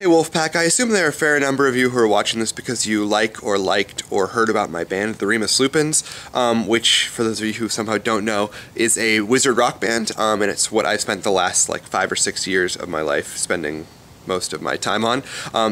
Hey Wolfpack, I assume there are a fair number of you who are watching this because you like or liked or heard about my band, the Remus Lupins, which, for those of you who somehow don't know, is a wizard rock band, and it's what I've spent the last like 5 or 6 years of my life spending most of my time on.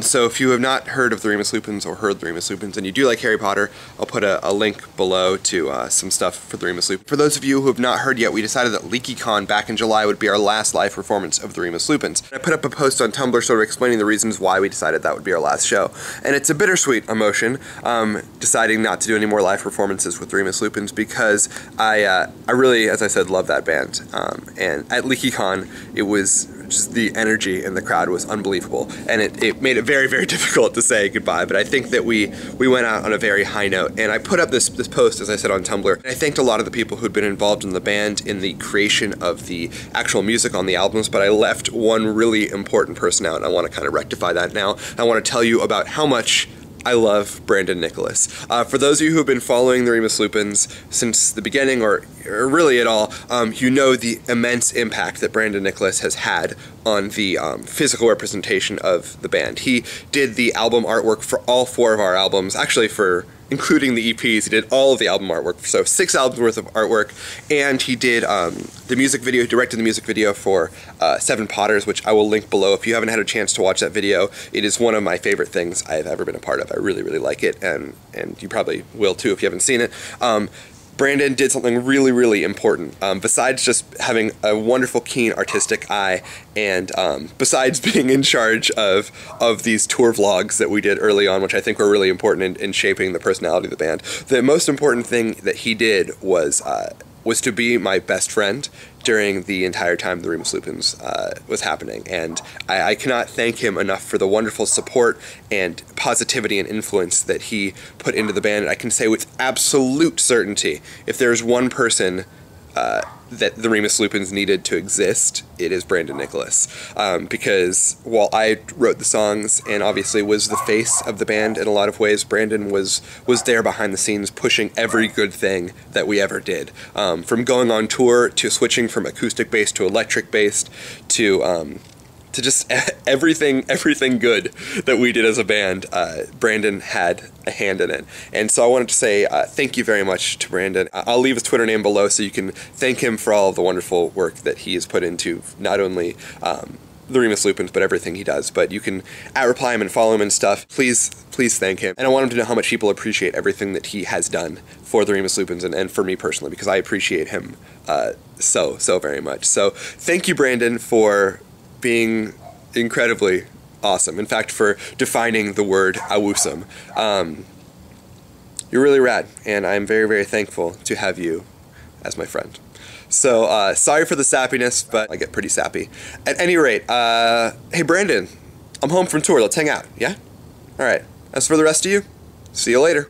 So if you have not heard of the Remus Lupins or heard the Remus Lupins and you do like Harry Potter, I'll put a link below to some stuff for the Remus Lupins. For those of you who have not heard yet, we decided that LeakyCon back in July would be our last live performance of the Remus Lupins. I put up a post on Tumblr sort of explaining the reasons why we decided that would be our last show. And it's a bittersweet emotion, deciding not to do any more live performances with the Remus Lupins because I really, as I said, love that band. And at LeakyCon, it was just the energy in the crowd was unbelievable, and it made it very, very difficult to say goodbye, but I think that we went out on a very high note, and I put up this post, as I said, on Tumblr, and I thanked a lot of the people who'd been involved in the band in the creation of the actual music on the albums, but I left one really important person out, and I want to kind of rectify that now. I want to tell you about how much I love Brandon Nicholas. For those of you who have been following the Remus Lupins since the beginning, or really at all, you know the immense impact that Brandon Nicholas has had on the physical representation of the band. He did the album artwork for all 4 of our albums, actually for including the EPs. He did all of the album artwork, so 6 albums worth of artwork, and he did the music video, directed the music video for 7 Potters, which I will link below. If you haven't had a chance to watch that video, it is one of my favorite things I've ever been a part of. I really, really like it, and you probably will too if you haven't seen it. Brandon did something really, really important. Besides just having a wonderful, keen, artistic eye, and besides being in charge of these tour vlogs that we did early on, which I think were really important in shaping the personality of the band, the most important thing that he did was to be my best friend during the entire time the Remus Lupins was happening, and I cannot thank him enough for the wonderful support and positivity and influence that he put into the band. I can say with absolute certainty, if there's one person that the Remus Lupins needed to exist, it is Brandon Nicholas. Because while I wrote the songs and obviously was the face of the band in a lot of ways, Brandon was there behind the scenes pushing every good thing that we ever did. From going on tour, to switching from acoustic bass to electric bass, to just everything good that we did as a band, Brandon had a hand in it. And so I wanted to say thank you very much to Brandon. I'll leave his Twitter name below so you can thank him for all of the wonderful work that he has put into not only the Remus Lupins, but everything he does. But you can reply him and follow him and stuff. Please thank him. And I want him to know how much people appreciate everything that he has done for the Remus Lupins and for me personally, because I appreciate him so very much. So thank you, Brandon, for being incredibly awesome. In fact, for defining the word awesome. You're really rad, and I'm very, very thankful to have you as my friend. So, sorry for the sappiness, but I get pretty sappy. At any rate, hey Brandon, I'm home from tour, let's hang out, yeah? Alright, as for the rest of you, see you later.